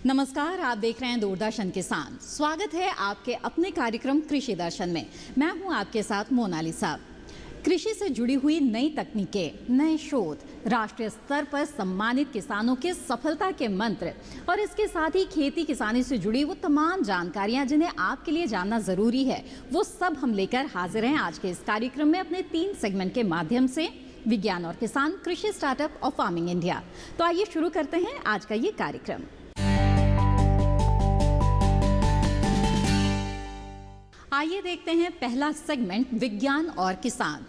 नमस्कार, आप देख रहे हैं दूरदर्शन किसान। स्वागत है आपके अपने कार्यक्रम कृषि दर्शन में। मैं हूं आपके साथ मोनालिसा। कृषि से जुड़ी हुई नई तकनीकें, नए शोध, राष्ट्रीय स्तर पर सम्मानित किसानों के सफलता के मंत्र और इसके साथ ही खेती किसानी से जुड़ी वो तमाम जानकारियां जिन्हें आपके लिए जानना जरूरी है, वो सब हम लेकर हाजिर हैं आज के इस कार्यक्रम में अपने 3 सेगमेंट के माध्यम से। विज्ञान और किसान, कृषि स्टार्टअप और फार्मिंग इंडिया। तो आइए शुरू करते हैं आज का ये कार्यक्रम। आइए देखते हैं पहला सेगमेंट, विज्ञान और किसान।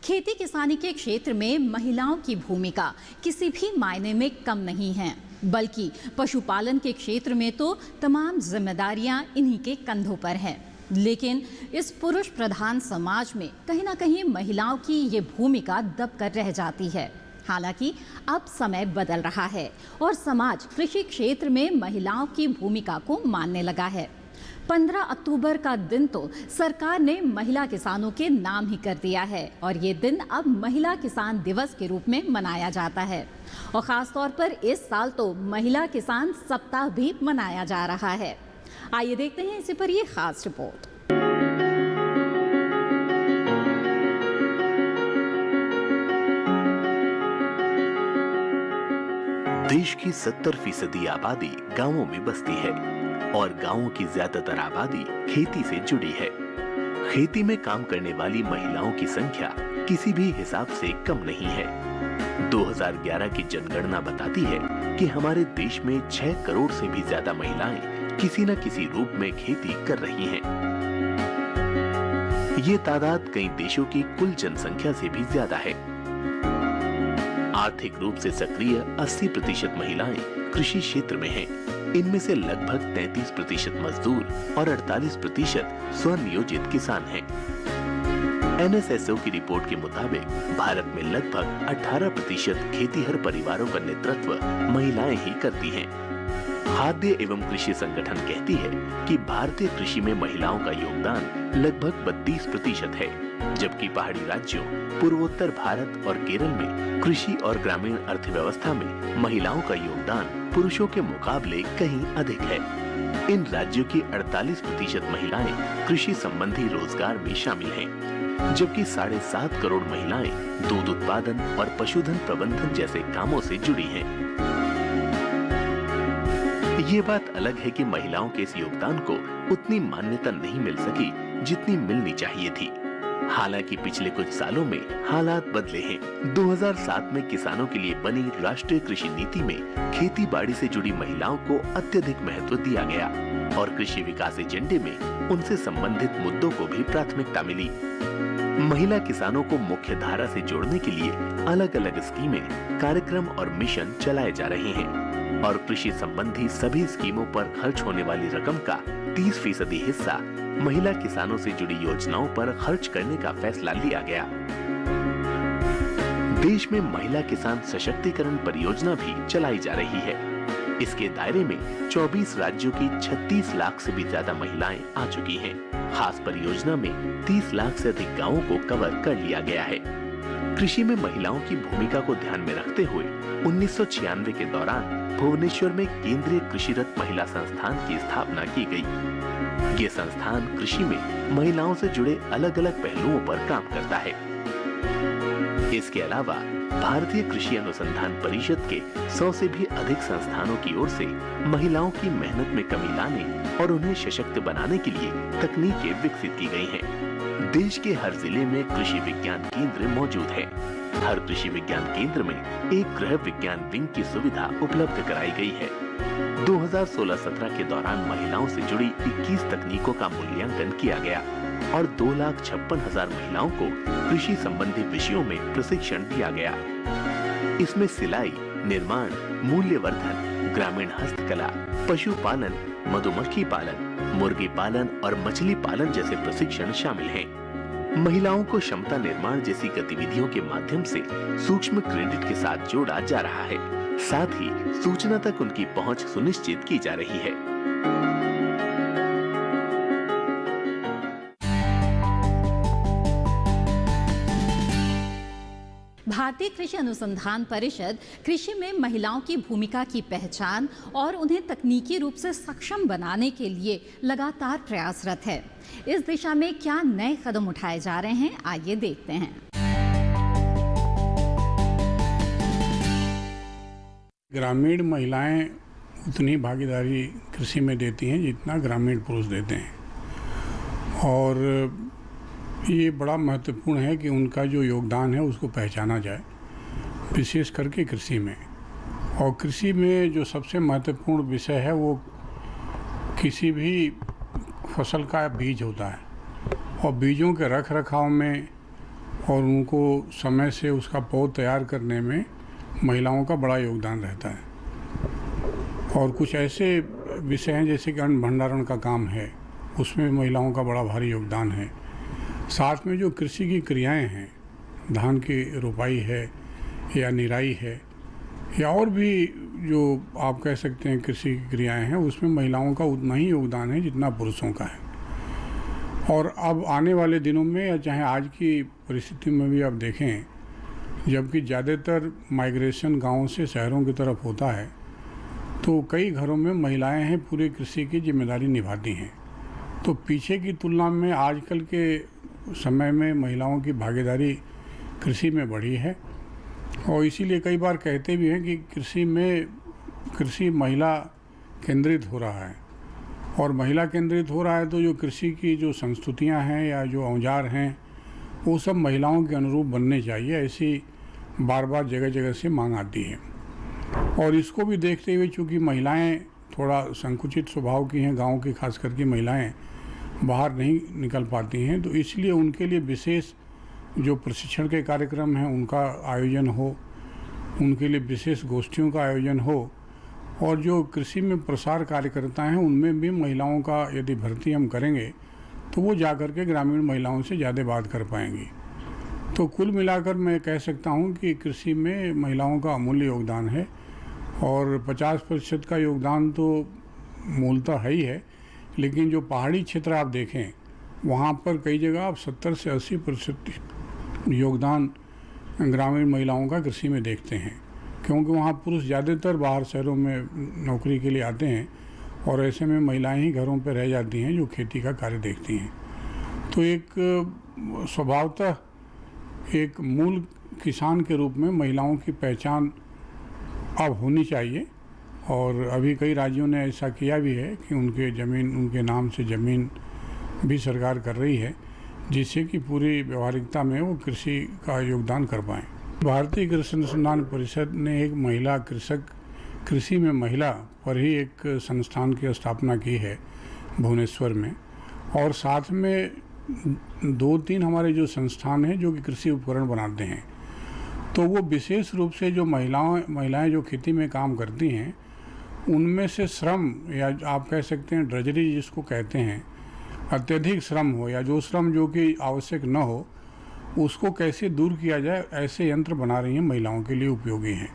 खेती किसानी के क्षेत्र में महिलाओं की भूमिका किसी भी मायने में कम नहीं है, बल्कि पशुपालन के क्षेत्र में तो तमाम जिम्मेदारियां इन्हीं के कंधों पर हैं। लेकिन इस पुरुष प्रधान समाज में कहीं ना कहीं महिलाओं की ये भूमिका दबकर रह जाती है। हालांकि अब समय बदल रहा है और समाज कृषि क्षेत्र में महिलाओं की भूमिका को मानने लगा है। 15 अक्टूबर का दिन तो सरकार ने महिला किसानों के नाम ही कर दिया है और ये दिन अब महिला किसान दिवस के रूप में मनाया जाता है। और ख़ास तौर पर इस साल तो महिला किसान सप्ताह भी मनाया जा रहा है। आइए देखते हैं इसी पर ये खास रिपोर्ट। देश की 70% आबादी गांवों में बसती है और गांवों की ज्यादातर आबादी खेती से जुड़ी है। खेती में काम करने वाली महिलाओं की संख्या किसी भी हिसाब से कम नहीं है। 2011 की जनगणना बताती है कि हमारे देश में 6 करोड़ से भी ज्यादा महिलाएं किसी न किसी रूप में खेती कर रही हैं। ये तादाद कई देशों की कुल जनसंख्या से भी ज्यादा है। आर्थिक रूप से सक्रिय 80% महिलाएं कृषि क्षेत्र में हैं। इनमें से लगभग 33% मजदूर और 48% स्वनियोजित किसान हैं। NSSO की रिपोर्ट के मुताबिक भारत में लगभग 18% खेतीहर परिवारों का नेतृत्व महिलाएं ही करती हैं। खाद्य एवं कृषि संगठन कहती है कि भारतीय कृषि में महिलाओं का योगदान लगभग 32% है, जबकि पहाड़ी राज्यों, पूर्वोत्तर भारत और केरल में कृषि और ग्रामीण अर्थव्यवस्था में महिलाओं का योगदान पुरुषों के मुकाबले कहीं अधिक है। इन राज्यों की 48% महिलाएं कृषि संबंधी रोजगार में शामिल हैं, जबकि 7.5 करोड़ महिलाएं दूध उत्पादन और पशुधन प्रबंधन जैसे कामों से जुड़ी हैं। ये बात अलग है कि महिलाओं के इस योगदान को उतनी मान्यता नहीं मिल सकी जितनी मिलनी चाहिए थी। हालांकि पिछले कुछ सालों में हालात बदले हैं। 2007 में किसानों के लिए बनी राष्ट्रीय कृषि नीति में खेती बाड़ी से जुड़ी महिलाओं को अत्यधिक महत्व दिया गया और कृषि विकास एजेंडे में उनसे संबंधित मुद्दों को भी प्राथमिकता मिली। महिला किसानों को मुख्य धारा से जोड़ने के लिए अलग अलग स्कीमें, कार्यक्रम और मिशन चलाए जा रहे हैं और कृषि संबंधी सभी स्कीमों पर खर्च होने वाली रकम का 30% हिस्सा महिला किसानों से जुड़ी योजनाओं पर खर्च करने का फैसला लिया गया। देश में महिला किसान सशक्तिकरण परियोजना भी चलाई जा रही है। इसके दायरे में 24 राज्यों की 36 लाख से भी ज्यादा महिलाएं आ चुकी हैं। खास परियोजना में 30 लाख से अधिक गांवों को कवर कर लिया गया है। कृषि में महिलाओं की भूमिका को ध्यान में रखते हुए 1996 के दौरान भुवनेश्वर में केंद्रीय कृषिरत महिला संस्थान की स्थापना की गई। ये संस्थान कृषि में महिलाओं से जुड़े अलग अलग पहलुओं पर काम करता है। इसके अलावा भारतीय कृषि अनुसंधान परिषद के 100 से भी अधिक संस्थानों की ओर से महिलाओं की मेहनत में कमी लाने और उन्हें सशक्त बनाने के लिए तकनीकें विकसित की गई हैं। देश के हर जिले में कृषि विज्ञान केंद्र मौजूद है। हर कृषि विज्ञान केंद्र में एक गृह विज्ञान विंग की सुविधा उपलब्ध कराई गई है। 2016-17 के दौरान महिलाओं से जुड़ी 21 तकनीकों का मूल्यांकन किया गया और 2,56,000 महिलाओं को कृषि संबंधी विषयों में प्रशिक्षण दिया गया। इसमें सिलाई, निर्माण, मूल्यवर्धन, ग्रामीण हस्तकला, पशुपालन, मधुमक्खी पालन, मुर्गी पालन और मछली पालन जैसे प्रशिक्षण शामिल हैं। महिलाओं को क्षमता निर्माण जैसी गतिविधियों के माध्यम से सूक्ष्म क्रेडिट के साथ जोड़ा जा रहा है। साथ ही सूचना तक उनकी पहुंच सुनिश्चित की जा रही है। भारतीय कृषि अनुसंधान परिषद कृषि में महिलाओं की भूमिका की पहचान और उन्हें तकनीकी रूप से सक्षम बनाने के लिए लगातार प्रयासरत है। इस दिशा में क्या नए कदम उठाए जा रहे हैं, आइए देखते हैं। ग्रामीण महिलाएं उतनी भागीदारी कृषि में देती हैं जितना ग्रामीण पुरुष देते हैं, और ये बड़ा महत्वपूर्ण है कि उनका जो योगदान है उसको पहचाना जाए, विशेष करके कृषि में। और कृषि में जो सबसे महत्वपूर्ण विषय है वो किसी भी फसल का बीज होता है, और बीजों के रख रखाव में और उनको समय से उसका पौध तैयार करने में महिलाओं का बड़ा योगदान रहता है। और कुछ ऐसे विषय हैं जैसे कि अन्न भंडारण का काम है, उसमें महिलाओं का बड़ा भारी योगदान है। साथ में जो कृषि की क्रियाएं हैं, धान की रोपाई है या निराई है या और भी जो आप कह सकते हैं कृषि की क्रियाएं हैं, उसमें महिलाओं का उतना ही योगदान है जितना पुरुषों का है। और अब आने वाले दिनों में या चाहे आज की परिस्थिति में भी आप देखें, जबकि ज़्यादातर माइग्रेशन गाँव से शहरों की तरफ होता है, तो कई घरों में महिलाएं हैं पूरे कृषि की जिम्मेदारी निभाती हैं। तो पीछे की तुलना में आजकल के समय में महिलाओं की भागीदारी कृषि में बढ़ी है, और इसीलिए कई बार कहते भी हैं कि कृषि महिला केंद्रित हो रहा है। और महिला केंद्रित हो रहा है तो जो कृषि की जो संस्तुतियां हैं या जो औजार हैं वो सब महिलाओं के अनुरूप बनने चाहिए, ऐसी बार बार जगह जगह से मांग आती है। और इसको भी देखते हुए चूँकि महिलाएं थोड़ा संकुचित स्वभाव की हैं, गाँव की खास करके महिलाएं बाहर नहीं निकल पाती हैं, तो इसलिए उनके लिए विशेष जो प्रशिक्षण के कार्यक्रम हैं उनका आयोजन हो, उनके लिए विशेष गोष्ठियों का आयोजन हो, और जो कृषि में प्रसार कार्यकर्ता हैं उनमें भी महिलाओं का यदि भर्ती हम करेंगे तो वो जाकर के ग्रामीण महिलाओं से ज़्यादा बात कर पाएंगी। तो कुल मिलाकर मैं कह सकता हूँ कि कृषि में महिलाओं का अमूल्य योगदान है, और 50% का योगदान तो मूलतः है ही है, लेकिन जो पहाड़ी क्षेत्र आप देखें वहाँ पर कई जगह आप 70 से 80% योगदान ग्रामीण महिलाओं का कृषि में देखते हैं, क्योंकि वहाँ पुरुष ज़्यादातर बाहर शहरों में नौकरी के लिए आते हैं, और ऐसे में महिलाएं ही घरों पर रह जाती हैं जो खेती का कार्य देखती हैं। तो एक स्वभावतः एक मूल किसान के रूप में महिलाओं की पहचान अब होनी चाहिए, और अभी कई राज्यों ने ऐसा किया भी है कि उनके नाम से ज़मीन भी सरकार कर रही है, जिससे कि पूरी व्यवहारिकता में वो कृषि का योगदान कर पाएँ। भारतीय कृषि अनुसंधान परिषद ने एक महिला कृषि में महिला पर ही एक संस्थान की स्थापना की है भुवनेश्वर में, और साथ में 2-3 हमारे जो संस्थान हैं जो कि कृषि उपकरण बनाते हैं। तो वो विशेष रूप से जो महिलाएं जो खेती में काम करती हैं उनमें से श्रम, या आप कह सकते हैं ड्रजरी जिसको कहते हैं, अत्यधिक श्रम हो या जो श्रम जो कि आवश्यक न हो, उसको कैसे दूर किया जाए, ऐसे यंत्र बना रही हैं, महिलाओं के लिए उपयोगी हैं।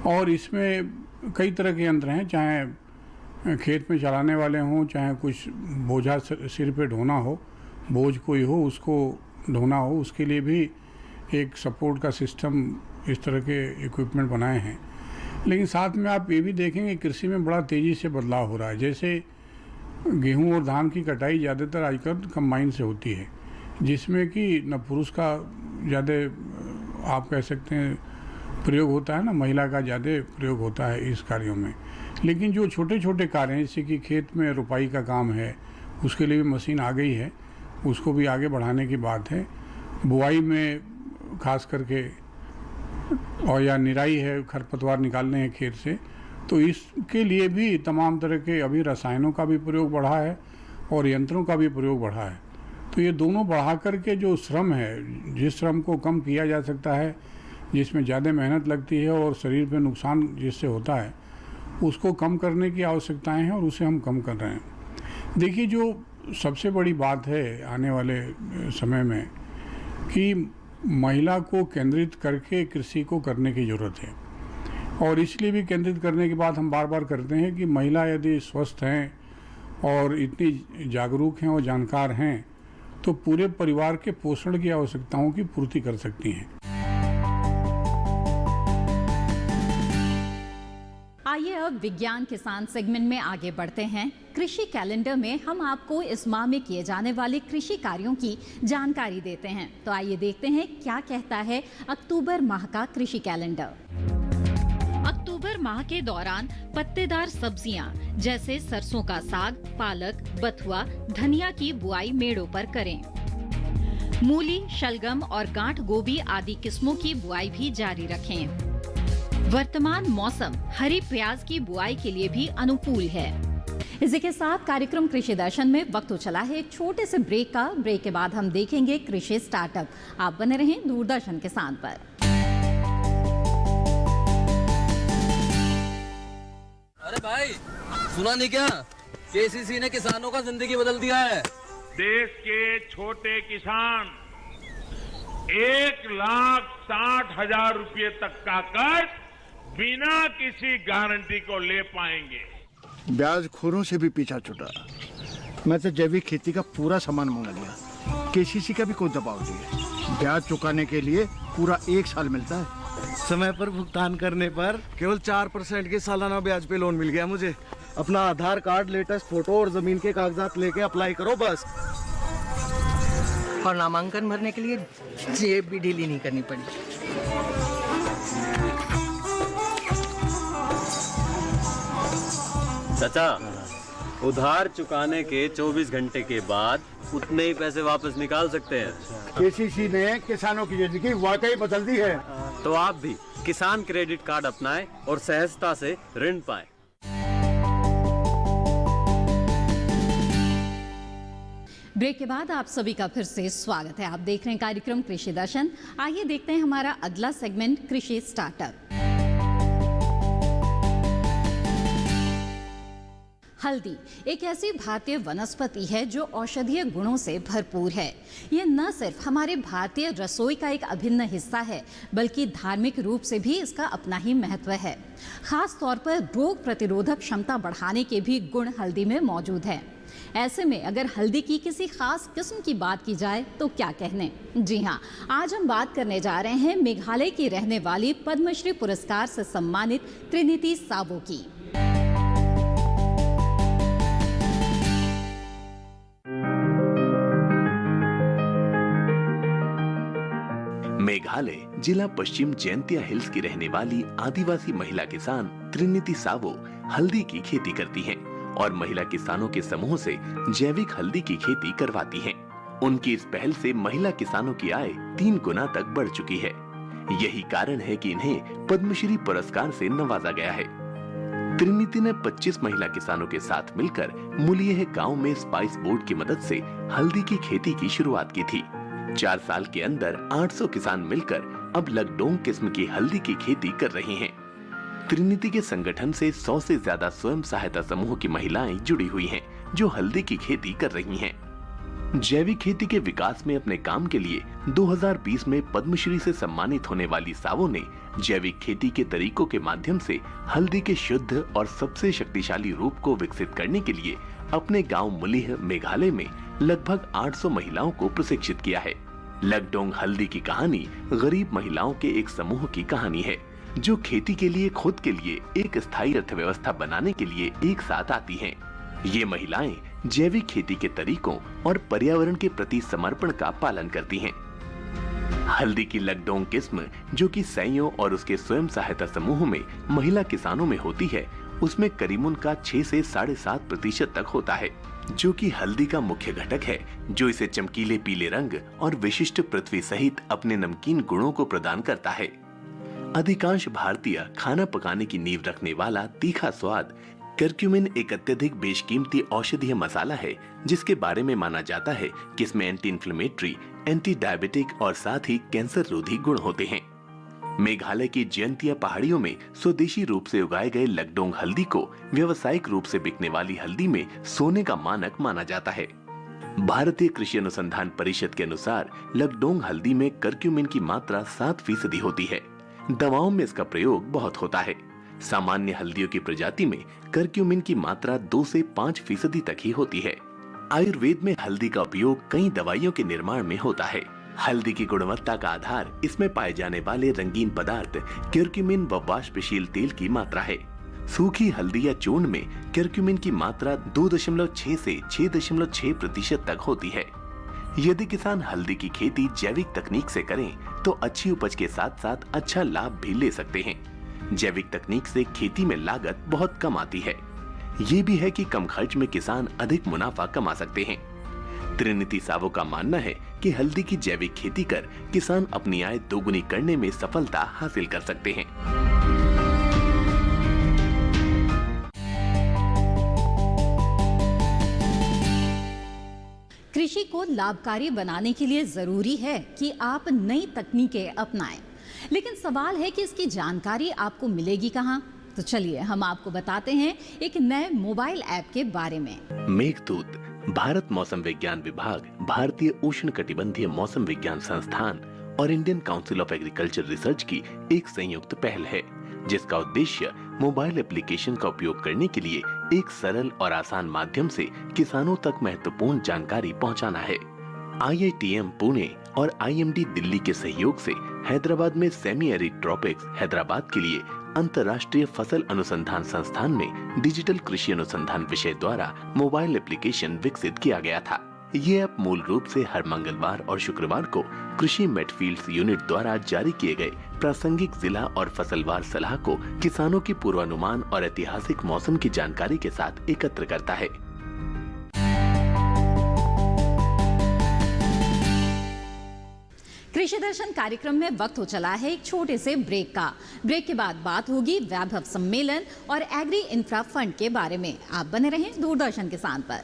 और इसमें कई तरह के यंत्र हैं, चाहे खेत में चलाने वाले हों, चाहे कुछ बोझा सिर पे ढोना हो, बोझ कोई हो उसको ढोना हो, उसके लिए भी एक सपोर्ट का सिस्टम इस तरह के इक्विपमेंट बनाए हैं। लेकिन साथ में आप ये भी देखेंगे कृषि में बड़ा तेज़ी से बदलाव हो रहा है। जैसे गेहूं और धान की कटाई ज़्यादातर आजकल कंबाइन से होती है, जिसमें कि न पुरुष का ज़्यादा आप कह सकते हैं प्रयोग होता है, ना महिला का ज़्यादा प्रयोग होता है इस कार्यों में। लेकिन जो छोटे छोटे कार्य हैं, जैसे कि खेत में रुपाई का काम है, उसके लिए भी मशीन आ गई है, उसको भी आगे बढ़ाने की बात है। बुआई में खास करके, और या निराई है, खरपतवार निकालने हैं खेत से, तो इसके लिए भी तमाम तरह के अभी रसायनों का भी प्रयोग बढ़ा है और यंत्रों का भी प्रयोग बढ़ा है। तो ये दोनों बढ़ा करके जो श्रम है, जिस श्रम को कम किया जा सकता है, जिसमें ज़्यादा मेहनत लगती है और शरीर पे नुकसान जिससे होता है, उसको कम करने की आवश्यकताएं हैं और उसे हम कम कर रहे हैं। देखिए, जो सबसे बड़ी बात है आने वाले समय में कि महिला को केंद्रित करके कृषि को करने की ज़रूरत है, और इसलिए भी केंद्रित करने की बात हम बार बार करते हैं कि महिला यदि स्वस्थ हैं और इतनी जागरूक हैं और जानकार हैं तो पूरे परिवार के पोषण की आवश्यकताओं की पूर्ति कर सकती हैं। आइए अब विज्ञान किसान सेगमेंट में आगे बढ़ते हैं। कृषि कैलेंडर में हम आपको इस माह में किए जाने वाले कृषि कार्यों की जानकारी देते हैं। तो आइए देखते हैं क्या कहता है अक्टूबर माह का कृषि कैलेंडर। अक्टूबर माह के दौरान पत्तेदार सब्जियां जैसे सरसों का साग, पालक, बथुआ, धनिया की बुआई मेड़ों पर करें। मूली, शलगम और गांठ गोभी आदि किस्मों की बुआई भी जारी रखें। वर्तमान मौसम हरी प्याज की बुआई के लिए भी अनुकूल है। इसी के साथ कार्यक्रम कृषि दर्शन में वक्त हो चला है एक छोटे से ब्रेक का। ब्रेक के बाद हम देखेंगे कृषि स्टार्टअप। आप बने रहें दूरदर्शन किसान पर। अरे भाई, सुना नहीं क्या? केसीसी ने किसानों का जिंदगी बदल दिया है। देश के छोटे किसान 1,60,000 रुपए तक का कर्ज बिना किसी गारंटी को ले पाएंगे। ब्याज खोरों से भी पीछा छुटा। मैं तो जैविक खेती का पूरा सामान मंगा लिया। केसीसी का भी कोई दबाव नहीं है। ब्याज चुकाने के लिए पूरा 1 साल मिलता है। समय पर भुगतान करने पर केवल 4% के सालाना ब्याज पे लोन मिल गया मुझे। अपना आधार कार्ड, लेटेस्ट फोटो और जमीन के कागजात लेके अप्लाई करो बस। और नामांकन भरने के लिए जेब भी ढीली नहीं करनी पड़ी। चाचा, उधार चुकाने के 24 घंटे के बाद उतने ही पैसे वापस निकाल सकते हैं। केसीसी ने किसानों की जिंदगी वाकई बदल दी है। तो आप भी किसान क्रेडिट कार्ड अपनाएं और सहजता से ऋण पाएं। ब्रेक के बाद आप सभी का फिर से स्वागत है। आप देख रहे हैं कार्यक्रम कृषि दर्शन। आइए देखते हैं हमारा अगला सेगमेंट कृषि स्टार्टअप। हल्दी एक ऐसी भारतीय वनस्पति है जो औषधीय गुणों से भरपूर है। ये न सिर्फ हमारे भारतीय रसोई का एक अभिन्न हिस्सा है, बल्कि धार्मिक रूप से भी इसका अपना ही महत्व है। खास तौर पर रोग प्रतिरोधक क्षमता बढ़ाने के भी गुण हल्दी में मौजूद है। ऐसे में अगर हल्दी की किसी खास किस्म की बात की जाए तो क्या कहने। जी हाँ, आज हम बात करने जा रहे हैं मेघालय की रहने वाली पद्मश्री पुरस्कार से सम्मानित त्रिनिती सावो की। मेघालय जिला पश्चिम जैंतिया हिल्स की रहने वाली आदिवासी महिला किसान त्रिनिती सावो हल्दी की खेती करती हैं और महिला किसानों के समूह से जैविक हल्दी की खेती करवाती हैं। उनकी इस पहल से महिला किसानों की आय 3 गुना तक बढ़ चुकी है। यही कारण है कि इन्हें पद्मश्री पुरस्कार से नवाजा गया है। त्रिनिती ने 25 महिला किसानों के साथ मिलकर मुलियह गांव में स्पाइस बोर्ड की मदद से हल्दी की खेती की शुरुआत की थी। 4 साल के अंदर 800 किसान मिलकर अब लकडोंग किस्म की हल्दी की खेती कर रही हैं। त्रिनिती के संगठन से 100 से ज्यादा स्वयं सहायता समूह की महिलाएं जुड़ी हुई हैं, जो हल्दी की खेती कर रही हैं। जैविक खेती के विकास में अपने काम के लिए 2020 में पद्मश्री से सम्मानित होने वाली सावो ने जैविक खेती के तरीकों के माध्यम से हल्दी के शुद्ध और सबसे शक्तिशाली रूप को विकसित करने के लिए अपने गांव मुलिह मेघालय में लगभग 800 महिलाओं को प्रशिक्षित किया है। लकडोंग हल्दी की कहानी गरीब महिलाओं के एक समूह की कहानी है, जो खेती के लिए खुद के लिए एक स्थायी अर्थव्यवस्था बनाने के लिए एक साथ आती हैं। ये महिलाएं जैविक खेती के तरीकों और पर्यावरण के प्रति समर्पण का पालन करती हैं। हल्दी की लकडोंग किस्म, जो कि सैयों और उसके स्वयं सहायता समूह में महिला किसानों में होती है, उसमें करीमुन का 6 से 7.5% तक होता है, जो कि हल्दी का मुख्य घटक है, जो इसे चमकीले पीले रंग और विशिष्ट पृथ्वी सहित अपने नमकीन गुणों को प्रदान करता है। अधिकांश भारतीय खाना पकाने की नींव रखने वाला तीखा स्वाद कर्क्यूमिन एक अत्यधिक बेशकीमती औषधीय मसाला है, जिसके बारे में माना जाता है कि इसमें एंटी इन्फ्लेमेटरी, एंटी डायबिटिक और साथ ही कैंसर रोधी गुण होते हैं। मेघालय की जैंतिया पहाड़ियों में स्वदेशी रूप से उगाए गए लकडोंग हल्दी को व्यावसायिक रूप से बिकने वाली हल्दी में सोने का मानक माना जाता है। भारतीय कृषि अनुसंधान परिषद के अनुसार लकडोंग हल्दी में कर्क्यूमिन की मात्रा 7% होती है। दवाओं में इसका प्रयोग बहुत होता है। सामान्य हल्दियों की प्रजाति में कर्क्यूमिन की मात्रा 2 से 5% तक ही होती है। आयुर्वेद में हल्दी का उपयोग कई दवाइयों के निर्माण में होता है। हल्दी की गुणवत्ता का आधार इसमें पाए जाने वाले रंगीन पदार्थ कर्क्यूमिन व वाष्पशील तेल की मात्रा है। सूखी हल्दी या चूर्ण में करक्यूमिन की मात्रा 2.6 से 6.6% तक होती है। यदि किसान हल्दी की खेती जैविक तकनीक से करें तो अच्छी उपज के साथ साथ अच्छा लाभ भी ले सकते हैं। जैविक तकनीक से खेती में लागत बहुत कम आती है। ये भी है कि कम खर्च में किसान अधिक मुनाफा कमा सकते हैं। त्रिनिति सावो का मानना है कि हल्दी की जैविक खेती कर किसान अपनी आय दोगुनी करने में सफलता हासिल कर सकते हैं। कृषि को लाभकारी बनाने के लिए जरूरी है कि आप नई तकनीकें अपनाएं। लेकिन सवाल है कि इसकी जानकारी आपको मिलेगी कहाँ? तो चलिए हम आपको बताते हैं एक नए मोबाइल ऐप के बारे में। मेघदूत भारत मौसम विज्ञान विभाग, भारतीय उष्णकटिबंधीय मौसम विज्ञान संस्थान और Indian council of agriculture research की एक संयुक्त पहल है, जिसका उद्देश्य मोबाइल एप्लीकेशन का उपयोग करने के लिए एक सरल और आसान माध्यम से किसानों तक महत्वपूर्ण जानकारी पहुंचाना है। IITM पुणे और IMD दिल्ली के सहयोग से हैदराबाद में सेमी एरिड ट्रॉपिक्स हैदराबाद के लिए अंतर्राष्ट्रीय फसल अनुसंधान संस्थान में डिजिटल कृषि अनुसंधान विषय द्वारा मोबाइल एप्लीकेशन विकसित किया गया था। ये ऐप मूल रूप से हर मंगलवार और शुक्रवार को कृषि मेटफील्ड्स यूनिट द्वारा जारी किए गए प्रासंगिक जिला और फसलवार सलाह को किसानों की पूर्वानुमान और ऐतिहासिक मौसम की जानकारी के साथ एकत्र करता है। कृषि दर्शन कार्यक्रम में वक्त हो चला है एक छोटे से ब्रेक का। ब्रेक के बाद बात होगी वैभव सम्मेलन और एग्री इंफ्रा फंड के बारे में। आप बने रहें दूरदर्शन किसान पर।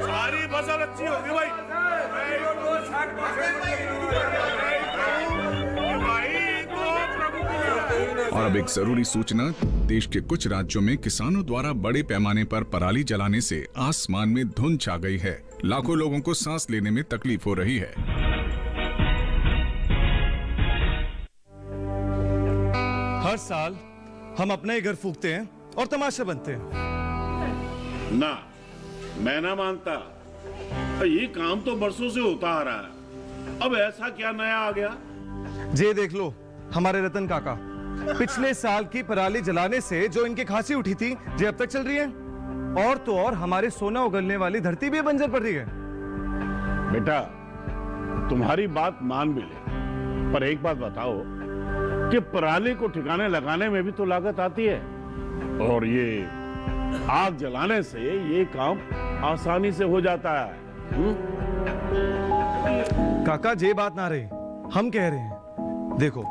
सारी फसल अच्छी होगी भाई। और अब एक जरूरी सूचना, देश के कुछ राज्यों में किसानों द्वारा बड़े पैमाने पर पराली जलाने से आसमान में धुंध छा गई है। लाखों लोगों को सांस लेने में तकलीफ हो रही है। हर साल हम अपने ही घर फूकते हैं और तमाशा बनते हैं। ना, मैं ना मानता। ये काम तो बरसों से होता आ रहा है, अब ऐसा क्या नया आ गया? जे देख लो हमारे रतन काका, पिछले साल की पराली जलाने से जो इनकी खांसी उठी थी, जे अब तक चल रही है। और तो और हमारे सोना उगलने वाली धरती भी बंजर पड़ रही है। बेटा, तुम्हारी बात मान भी ले, पर एक बात बताओ कि पराली को ठिकाने लगाने में भी तो लागत आती है, और ये आग जलाने से ये काम आसानी से हो जाता है। काका, जे बात ना रही, हम कह रहे हैं। देखो,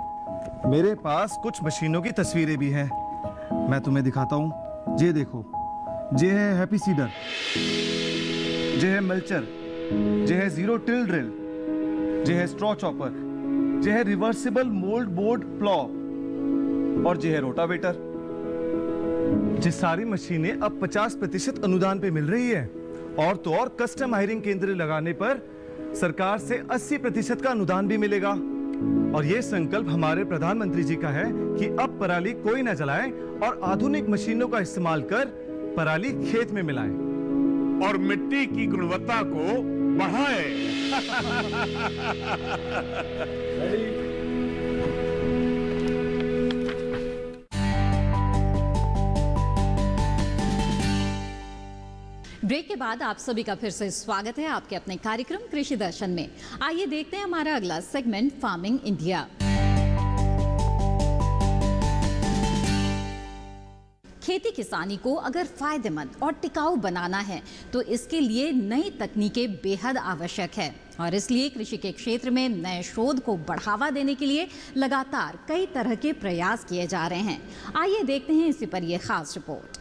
मेरे पास कुछ मशीनों की तस्वीरें भी हैं, मैं तुम्हें दिखाता हूं। ये देखो, ये है हैप्पी सीडर, ये है मल्चर, ये है जीरो टिल ड्रिल, ये है स्ट्रॉ चॉपर, ये है रिवर्सिबल मोल्ड बोर्ड प्लॉ, और ये है रोटावेटर। ये सारी मशीनें अब 50% अनुदान पे मिल रही है, और तो और कस्टम हायरिंग केंद्र लगाने पर सरकार से 80% का अनुदान भी मिलेगा। और ये संकल्प हमारे प्रधानमंत्री जी का है कि अब पराली कोई न जलाए और आधुनिक मशीनों का इस्तेमाल कर पराली खेत में मिलाए और मिट्टी की गुणवत्ता को बढ़ाए। ब्रेक के बाद आप सभी का फिर से स्वागत है आपके अपने कार्यक्रम कृषि दर्शन में। आइए देखते हैं हमारा अगला सेगमेंट, फार्मिंग इंडिया। खेती किसानी को अगर फायदेमंद और टिकाऊ बनाना है तो इसके लिए नई तकनीकें बेहद आवश्यक है, और इसलिए कृषि के क्षेत्र में नए शोध को बढ़ावा देने के लिए लगातार कई तरह के प्रयास किए जा रहे हैं। आइए देखते हैं इसी पर यह खास रिपोर्ट।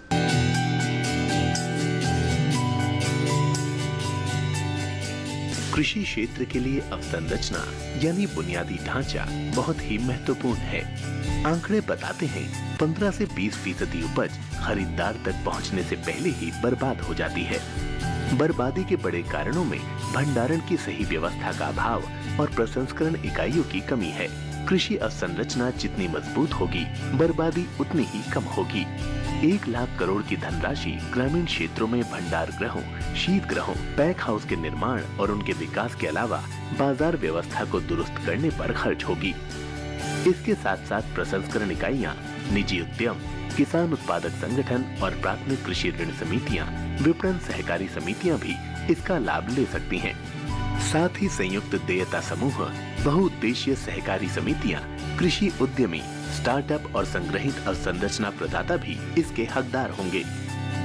कृषि क्षेत्र के लिए अवसंरचना यानी बुनियादी ढांचा बहुत ही महत्वपूर्ण है। आंकड़े बताते हैं 15 से 20% उपज खरीदार तक पहुंचने से पहले ही बर्बाद हो जाती है। बर्बादी के बड़े कारणों में भंडारण की सही व्यवस्था का अभाव और प्रसंस्करण इकाइयों की कमी है। कृषि अवसंरचना जितनी मजबूत होगी, बर्बादी उतनी ही कम होगी। 1 लाख करोड़ की धनराशि ग्रामीण क्षेत्रों में भंडार गृहों, शीत गृहों, पैक हाउस के निर्माण और उनके विकास के अलावा बाजार व्यवस्था को दुरुस्त करने पर खर्च होगी। इसके साथ साथ प्रसंस्करण इकाइयां, निजी उद्यम, किसान उत्पादक संगठन और प्राथमिक कृषि ऋण समितियां, विपणन सहकारी समितियां भी इसका लाभ ले सकती हैं। साथ ही संयुक्त देयता समूह, बहुउद्देशीय सहकारी समितियां, कृषि उद्यमी, स्टार्टअप और संग्रहित अवसंरचना प्रदाता भी इसके हकदार होंगे।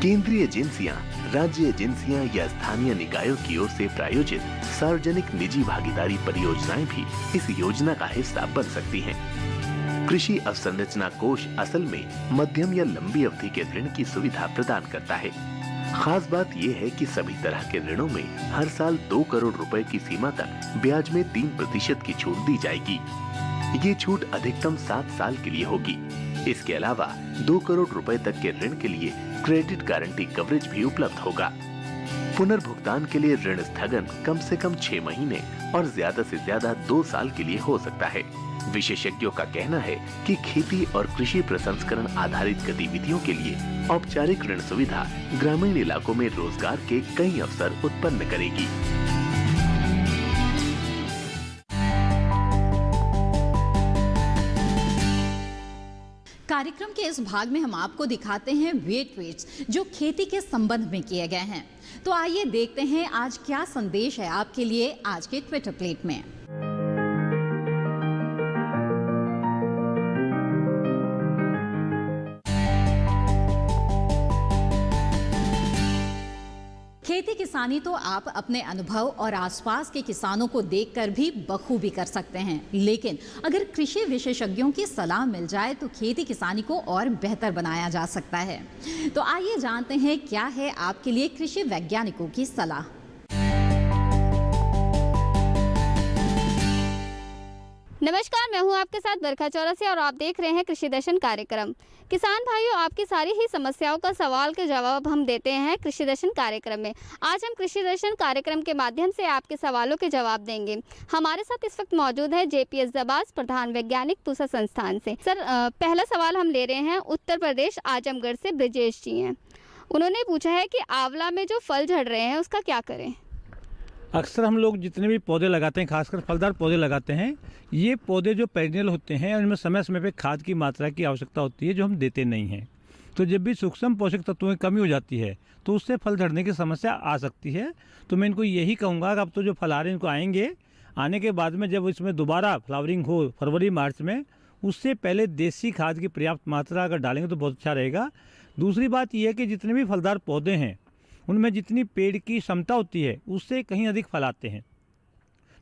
केंद्रीय एजेंसियां, राज्य एजेंसियां या स्थानीय निकायों की ओर से प्रायोजित सार्वजनिक निजी भागीदारी परियोजनाएं भी इस योजना का हिस्सा बन सकती हैं। कृषि अवसंरचना कोष असल में मध्यम या लंबी अवधि के ऋण की सुविधा प्रदान करता है। खास बात यह है कि सभी तरह के ऋणों में हर साल 2 करोड़ रुपए की सीमा तक ब्याज में 3% की छूट दी जाएगी। ये छूट अधिकतम 7 साल के लिए होगी। इसके अलावा 2 करोड़ रुपए तक के ऋण के लिए क्रेडिट गारंटी कवरेज भी उपलब्ध होगा। पुनर्भुगतान के लिए ऋण स्थगन कम से कम 6 महीने और ज्यादा से ज्यादा 2 साल के लिए हो सकता है। विशेषज्ञों का कहना है कि खेती और कृषि प्रसंस्करण आधारित गतिविधियों के लिए औपचारिक ऋण सुविधा ग्रामीण इलाकों में रोजगार के कई अवसर उत्पन्न करेगी। कार्यक्रम के इस भाग में हम आपको दिखाते हैं वे ट्वीट्स जो खेती के संबंध में किए गए हैं। तो आइए देखते हैं आज क्या संदेश है आपके लिए आज के ट्विटर प्लेट में। खेती किसानी तो आप अपने अनुभव और आसपास के किसानों को देखकर भी बखूबी कर सकते हैं, लेकिन अगर कृषि विशेषज्ञों की सलाह मिल जाए तो खेती किसानी को और बेहतर बनाया जा सकता है। तो आइए जानते हैं क्या है आपके लिए कृषि वैज्ञानिकों की सलाह। नमस्कार, मैं हूं आपके साथ बरखा चौरसिया और आप देख रहे हैं कृषि दर्शन कार्यक्रम। किसान भाइयों, आपकी सारी ही समस्याओं का सवाल के जवाब हम देते हैं कृषि दर्शन कार्यक्रम में। आज हम कृषि दर्शन कार्यक्रम के माध्यम से आपके सवालों के जवाब देंगे। हमारे साथ इस वक्त मौजूद है JPS दबास, प्रधान वैज्ञानिक पूसा संस्थान से। सर, पहला सवाल हम ले रहे हैं उत्तर प्रदेश आजमगढ़ से ब्रिजेश जी हैं। उन्होंने पूछा है कि आंवला में जो फल झड़ रहे हैं उसका क्या करें। अक्सर हम लोग जितने भी पौधे लगाते हैं, खासकर फलदार पौधे लगाते हैं, ये पौधे जो पेरिनियल होते हैं उनमें समय समय पे खाद की मात्रा की आवश्यकता होती है जो हम देते नहीं हैं। तो जब भी सूक्ष्म पोषक तत्वों की कमी हो जाती है तो उससे फल झड़ने की समस्या आ सकती है। तो मैं इनको यही कहूँगा कि अब तो जो फल आ रहे हैं इनको आएंगे, आने के बाद में जब इसमें दोबारा फ्लावरिंग हो फरवरी मार्च में, उससे पहले देसी खाद की पर्याप्त मात्रा अगर डालेंगे तो बहुत अच्छा रहेगा। दूसरी बात यह है कि जितने भी फलदार पौधे हैं उनमें जितनी पेड़ की क्षमता होती है उससे कहीं अधिक फल आते हैं।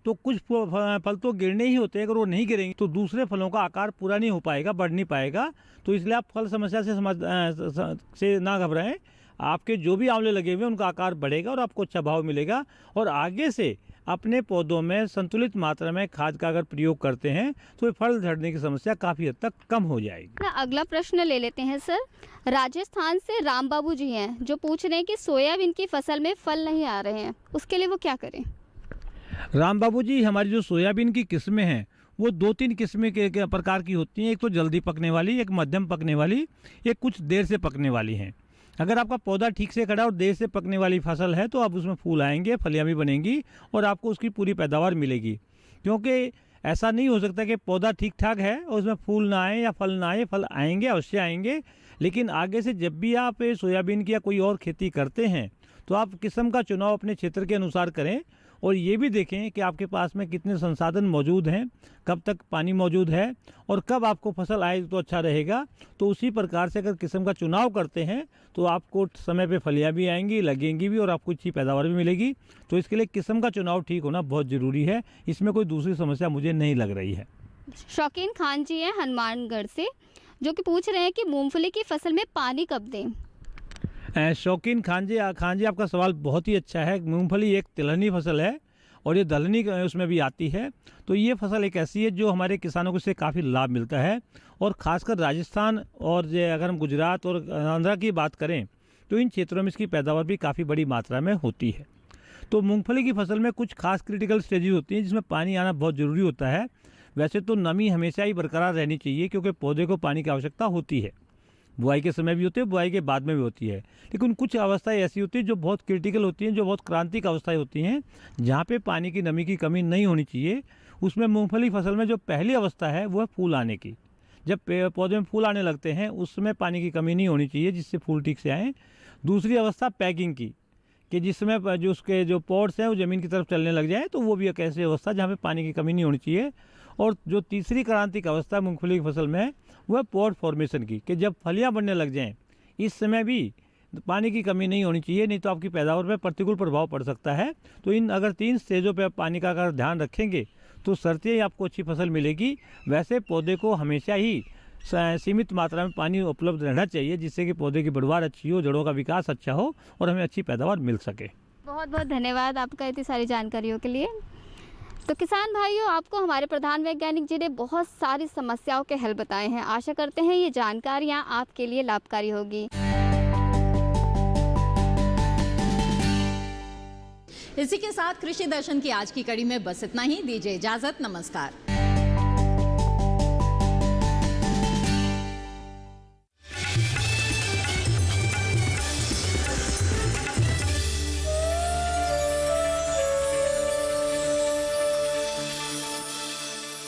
तो कुछ फल तो गिरने ही होते हैं, अगर वो नहीं गिरेंगे तो दूसरे फलों का आकार पूरा नहीं हो पाएगा, बढ़ नहीं पाएगा। तो इसलिए आप फल समस्या से ना घबराएं। आपके जो भी आंवले लगे हुए हैं उनका आकार बढ़ेगा और आपको अच्छा भाव मिलेगा। और आगे से अपने पौधों में संतुलित मात्रा में खाद का अगर प्रयोग करते हैं तो फल झड़ने की समस्या काफ़ी हद तक कम हो जाएगी। अगला प्रश्न ले लेते हैं सर। राजस्थान से राम बाबू जी हैं जो पूछ रहे हैं कि सोयाबीन की फसल में फल नहीं आ रहे हैं, उसके लिए वो क्या करें। राम बाबू जी, हमारी जो सोयाबीन की किस्में हैं वो 2-3 किस्में के प्रकार की होती हैं। एक तो जल्दी पकने वाली, एक मध्यम पकने वाली, एक कुछ देर से पकने वाली हैं। अगर आपका पौधा ठीक से खड़ा और देर से पकने वाली फसल है तो आप उसमें फूल आएंगे, फलियाँ भी बनेंगी और आपको उसकी पूरी पैदावार मिलेगी। क्योंकि ऐसा नहीं हो सकता कि पौधा ठीक ठाक है और उसमें फूल ना आए या फल ना आए। फल आएंगे, अवश्य आएंगे, लेकिन आगे से जब भी आप सोयाबीन की या कोई और खेती करते हैं तो आप किस्म का चुनाव अपने क्षेत्र के अनुसार करें और ये भी देखें कि आपके पास में कितने संसाधन मौजूद हैं, कब तक पानी मौजूद है और कब आपको फसल आए तो अच्छा रहेगा। तो उसी प्रकार से अगर किस्म का चुनाव करते हैं तो आपको समय पे फलियाँ भी आएंगी, लगेंगी भी और आपको अच्छी पैदावार भी मिलेगी। तो इसके लिए किस्म का चुनाव ठीक होना बहुत ज़रूरी है। इसमें कोई दूसरी समस्या मुझे नहीं लग रही है। शौकीन खान जी हैं हनुमानगढ़ से जो कि पूछ रहे हैं कि मूंगफली की फसल में पानी कब दें। शौकीन खान जी, आपका सवाल बहुत ही अच्छा है। मूंगफली एक तिलहनी फसल है और ये दलहनी उसमें भी आती है। तो ये फसल एक ऐसी है जो हमारे किसानों को इससे काफ़ी लाभ मिलता है। और ख़ासकर राजस्थान और अगर हम गुजरात और आंध्रा की बात करें तो इन क्षेत्रों में इसकी पैदावार भी काफ़ी बड़ी मात्रा में होती है। तो मूंगफली की फसल में कुछ खास क्रिटिकल स्टेजेस होती हैं जिसमें पानी आना बहुत ज़रूरी होता है। वैसे तो नमी हमेशा ही बरकरार रहनी चाहिए क्योंकि पौधे को पानी की आवश्यकता होती है, बुआई के समय भी होती है, बुआई के बाद में भी होती है। लेकिन कुछ अवस्थाएं ऐसी होती हैं जो बहुत क्रिटिकल होती हैं, जो बहुत क्रांतिक अवस्थाएं होती हैं, जहाँ पे पानी की नमी की कमी नहीं होनी चाहिए। उसमें मूंगफली फसल में जो पहली अवस्था है वो है फूल आने की। जब पौधे में फूल आने लगते हैं उसमें पानी की कमी नहीं होनी चाहिए, जिससे फूल ठीक से आएँ। दूसरी अवस्था पैकिंग की, कि जिसमें जो उसके जो पॉड्स हैं वो ज़मीन की तरफ चलने लग जाए, तो वो भी एक ऐसी अवस्था जहाँ पे पानी की कमी नहीं होनी चाहिए। और जो तीसरी क्रांतिक अवस्था मूंगफली की फसल में है वो है पॉड फॉर्मेशन की, कि जब फलियाँ बनने लग जाएँ इस समय भी पानी की कमी नहीं होनी चाहिए, नहीं तो आपकी पैदावार पर प्रतिकूल प्रभाव पड़ सकता है। तो इन अगर 3 स्टेजों पर पानी का अगर ध्यान रखेंगे तो सरते ही आपको अच्छी फसल मिलेगी। वैसे पौधे को हमेशा ही सीमित मात्रा में पानी उपलब्ध रहना चाहिए, जिससे कि पौधे की बढ़वार अच्छी हो, जड़ों का विकास अच्छा हो और हमें अच्छी पैदावार मिल सके। बहुत बहुत धन्यवाद आपका इतनी सारी जानकारियों के लिए। तो किसान भाइयों, आपको हमारे प्रधान वैज्ञानिक जी ने बहुत सारी समस्याओं के हल बताए हैं। आशा करते हैं ये जानकारियाँ आपके लिए लाभकारी होगी। इसी के साथ कृषि दर्शन की आज की कड़ी में बस इतना ही। दीजिए इजाजत, नमस्कार।